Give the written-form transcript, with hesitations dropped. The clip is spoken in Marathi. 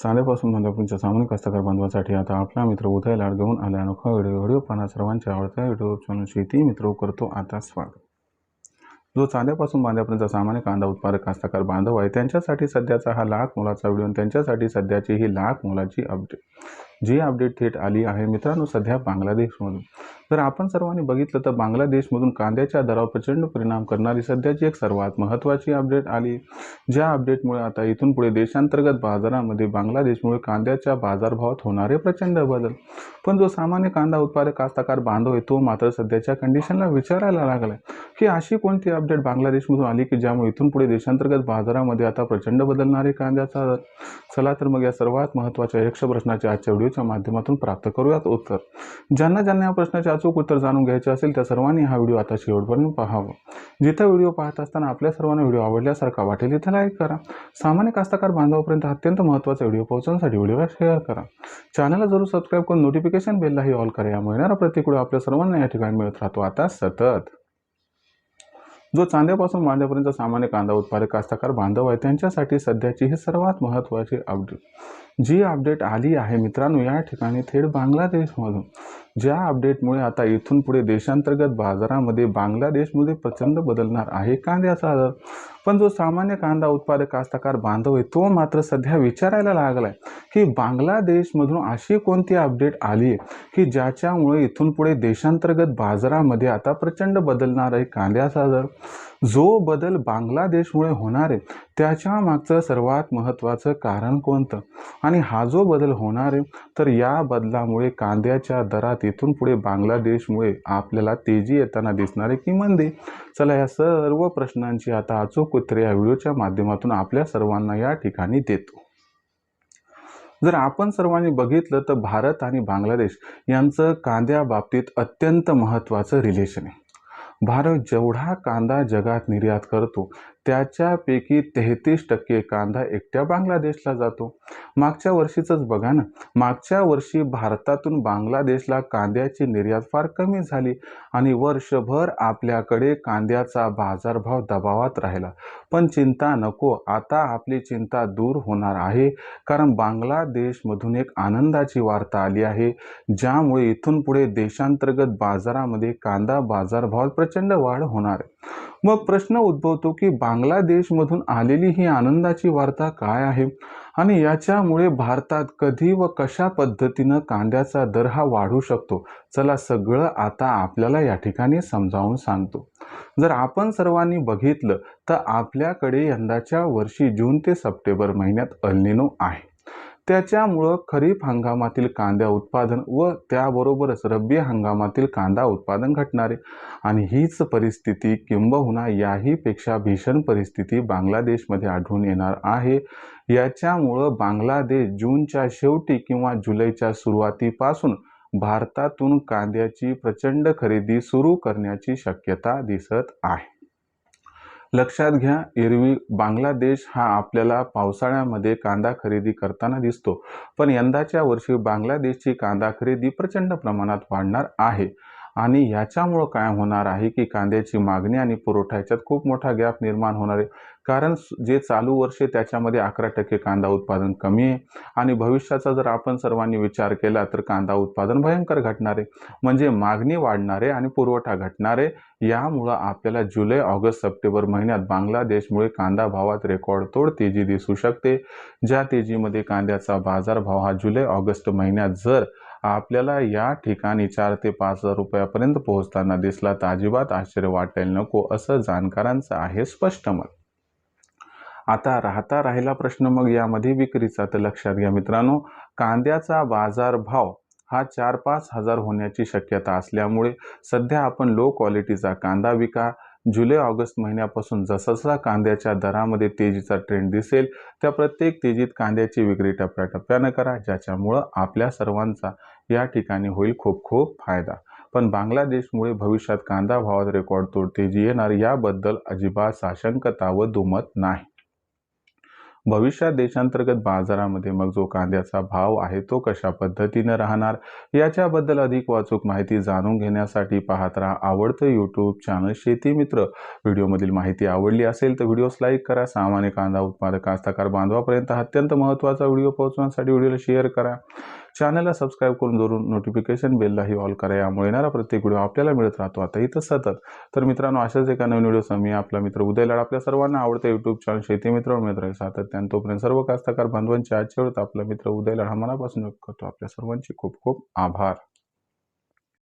चांद्यापासून बांधापूरच्या सामान्य कास्तकार बांधवांसाठी आता आपला मित्र उदय लाड घेऊन आला अनोखा व्हिडिओ पाहणा सर्वांच्या आवडत्या यूट्यूब चॅनल शेती मित्र करतो आता स्वागत। जो चांद्यापासून बांधापर्यंत सामान्य कांदा उत्पादक कास्तकार बांधव आहे त्यांच्यासाठी सध्याचा हा लाख मोलाचा व्हिडिओ आणि त्यांच्यासाठी सध्याची ही लाख मोलाची अपडेट जी अपडेट थेट आली आहे मित्रांनो सध्या बांगलादेशमधून। जर आपण सर्वांनी बघितलं तर बांगलादेशमधून कांद्याच्या दरावर प्रचंड परिणाम करणारी सध्याची एक सर्वात महत्त्वाची अपडेट आली। ज्या अपडेटमुळे आता इथून पुढे देशांतर्गत बाजारामध्ये बांगलादेशमुळे कांद्याच्या बाजारभावात होणारे प्रचंड बदल। पण जो सामान्य कांदा उत्पादक कास्तकार बांधव आहे तो मात्र सध्याच्या कंडिशनला विचारायला लागलाय की अशी कोणती अपडेट बांगलादेशमधून आली की ज्यामुळे इथून पुढे देशांतर्गत बाजारामध्ये आता प्रचंड बदलणारे कांद्याचा दर। चला तर मग या सर्वात महत्त्वाच्या 100 प्रश्नाचे आजच्या व्हिडिओच्या माध्यमातून प्राप्त करूयात उत्तर। ज्यांना या प्रश्नाचे अचूक उत्तर जाणून घ्यायचे असेल त्या सर्वांनी हा व्हिडिओ आता शेवटपर्यंत पाहावा। जिथे व्हिडिओ पाहत असताना आपल्या सर्वांना व्हिडिओ आवडल्यासारखा वाटेल इथे लाईक करा। सामान्य कास्तकार बांधवांपर्यंत अत्यंत महत्त्वाचा व्हिडिओ पोहोचवण्यासाठी व्हिडिओला शेअर करा। चॅनलला जरूर सबस्क्राईब करून नोटिफिकेशन बेललाही ऑल करा। यामुळे येणारा प्रत्येक व्हिडिओ आपल्या सर्वांना या ठिकाणी मिळत राहतो आता सतत। जो चांद्यापासून बांध्यापर्यंत सामान्य कांदा उत्पादक कास्तकार बांधव आहे त्यांच्यासाठी सध्याची ही सर्वात महत्त्वाची अपडेट जी अपडेट आली आहे मित्रांनो या ठिकाणी थेट बांगलादेशमधून। ज्या अपडेटमुळे आता इथून पुढे देशांतर्गत बाजारामध्ये बांगलादेशमध्ये प्रचंड बदलणार आहे कांद्याचा दर। पण जो सामान्य कांदा उत्पादक कास्तकार बांधव आहे तो मात्र सध्या विचारायला लागलाय की बांगलादेशमधून अशी कोणती अपडेट आली आहे की ज्याच्यामुळे इथून पुढे देशांतर्गत बाजारामध्ये आता प्रचंड बदलणार आहे कांद्याचा दर। जो बदल बांगलादेशमुळे होणार आहे त्याच्या मागचं सर्वात महत्त्वाचं कारण कोणतं आणि हा जो बदल होणार आहे तर या बदलामुळे कांद्याच्या दरात इथून पुढे बांगलादेशमुळे आपल्याला तेजी येताना दिसणार आहे की मंदी। चला या सर्व प्रश्नांची आता अचूक उत्तरे या व्हिडिओच्या माध्यमातून आपल्या सर्वांना या ठिकाणी देतो। जर आपण सर्वांनी बघितलं तर भारत आणि बांगलादेश यांचं कांद्या बाबतीत अत्यंत महत्त्वाचं रिलेशन आहे। भारत जेवढा कांदा जगात निर्यात करतो त्याच्यापैकी 33% कांदा एकट्या बांगलादेशला जातो। मागच्या वर्षीचंच बघा ना, मागच्या वर्षी भारतातून बांगलादेशला कांद्याची निर्यात फार कमी झाली आणि वर्षभर आपल्याकडे कांद्याचा बाजारभाव दबावात राहिला। पण चिंता नको, आता आपली चिंता दूर होणार आहे कारण बांगलादेशमधून एक आनंदाची वार्ता आली आहे ज्यामुळे इथून पुढे देशांतर्गत बाजारामध्ये कांदा बाजारभावात प्रचंड वाढ होणार आहे। मग प्रश्न उद्भवतो की बांगलादेशमधून आलेली ही आनंदाची वार्ता काय आहे आणि याच्यामुळे भारतात कधी व कशा पद्धतीनं कांद्याचा दर हा वाढू शकतो। चला सगळं आता आपल्याला या ठिकाणी समजावून सांगतो। जर आपण सर्वांनी बघितलं तर आपल्याकडे यंदाच्या वर्षी जून ते सप्टेंबर महिन्यात एल निनो आहे। त्याच्यामुळं खरीप हंगामातील कांदा उत्पादन व त्याबरोबरच रब्बी हंगामातील कांदा उत्पादन घटणारे आणि हीच परिस्थिती किंबहुना याहीपेक्षा भीषण परिस्थिती बांगलादेशमध्ये आढळून येणार आहे। याच्यामुळं बांगलादेश जूनच्या शेवटी किंवा जुलैच्या सुरुवातीपासून भारतातून कांद्याची प्रचंड खरेदी सुरू करण्याची शक्यता दिसत आहे। लक्षात घ्या, एरवी बांगलादेश हा आपल्याला पावसाळ्यामध्ये कांदा खरेदी करताना दिसतो, पण यंदाच्या वर्षी बांगलादेशची कांदा खरेदी प्रचंड प्रमाणात वाढणार आहे आणि याच्यामुळं काय होणार आहे की कांद्याची मागणी आणि पुरवठा याच्यात खूप मोठा गॅप निर्माण होणार आहे। कारण जे चालू वर्ष त्याच्यामध्ये 11% कांदा उत्पादन कमी आहे आणि भविष्याचा जर आपण सर्वांनी विचार केला तर कांदा उत्पादन भयंकर घटणार आहे, म्हणजे मागणी वाढणार आहे आणि पुरवठा घटणार आहे। यामुळं आपल्याला जुलै ऑगस्ट सप्टेंबर महिन्यात बांगलादेशमुळे कांदा भावात रेकॉर्डतोड तेजी दिसू शकते। ज्या तेजीमध्ये कांद्याचा बाजारभाव हा जुलै ऑगस्ट महिन्यात जर आपल्याला या ठिकाणी 4 ते 5 हजार रुपयापर्यंत पोहोचताना दिसला तर अजिबात आश्चर्य वाटायला नको असं जाणकारांचं आहे स्पष्ट मत। आता राहिला प्रश्न मग यामध्ये विक्रीचा। तर लक्षात घ्या मित्रांनो, कांद्याचा बाजारभाव हा 4-5 हजार होण्याची शक्यता असल्यामुळे सध्या आपण लो क्वालिटीचा कांदा विका। जुलै ऑगस्ट महिन्यापासून जसा कांद्याच्या दरामध्ये तेजीचा ट्रेंड दिसेल त्या प्रत्येक तेजीत कांद्याची विक्री टप्प्याटप्प्यानं करा, ज्याच्यामुळं आपल्या सर्वांचा या ठिकाणी होईल खूप खूप फायदा। पण बांगलादेशमुळे भविष्यात कांदा भावात रेकॉर्डतोड तेजी येणार याबद्दल अजिबात साशंकता व दुमत नाही। भविष्यात देशांतर्गत बाजारामध्ये मग जो कांद्याचा भाव आहे तो कशा पद्धतीने राहणार याच्याबद्दल अधिक वाचूक माहिती जाणून घेण्यासाठी पाहत राहा आवडतं यूट्यूब चॅनल शेती मित्र. व्हिडिओमधील माहिती आवडली असेल तर व्हिडिओस लाईक करा. सामान्य कांदा उत्पादक कास्तकार बांधवापर्यंत अत्यंत महत्त्वाचा व्हिडिओ पोहोचवण्यासाठी व्हिडिओला शेअर करा. चॅनलला सबस्क्राईब करून जरूर नोटिफिकेशन बेललाही ऑल करा. यामुळे येणारा प्रत्येक व्हिडिओ आपल्याला मिळत राहतो आता इथं सतत. तर मित्रांनो अशाच एका नवीन व्हिडिओ मी आपला मित्र उदय लाड आपल्या सर्वांना आवडतं यूट्यूब चॅनल शेती मित्र मिळत राहील सातत्याने. तोपर्यंत सर्व कास्तकार बांधवांचे आजच्या वेळेत आपला मित्र उदय लाड हा मनापासून व्यक्त करतो. आपल्या सर्वांचे खूप खूप आभार.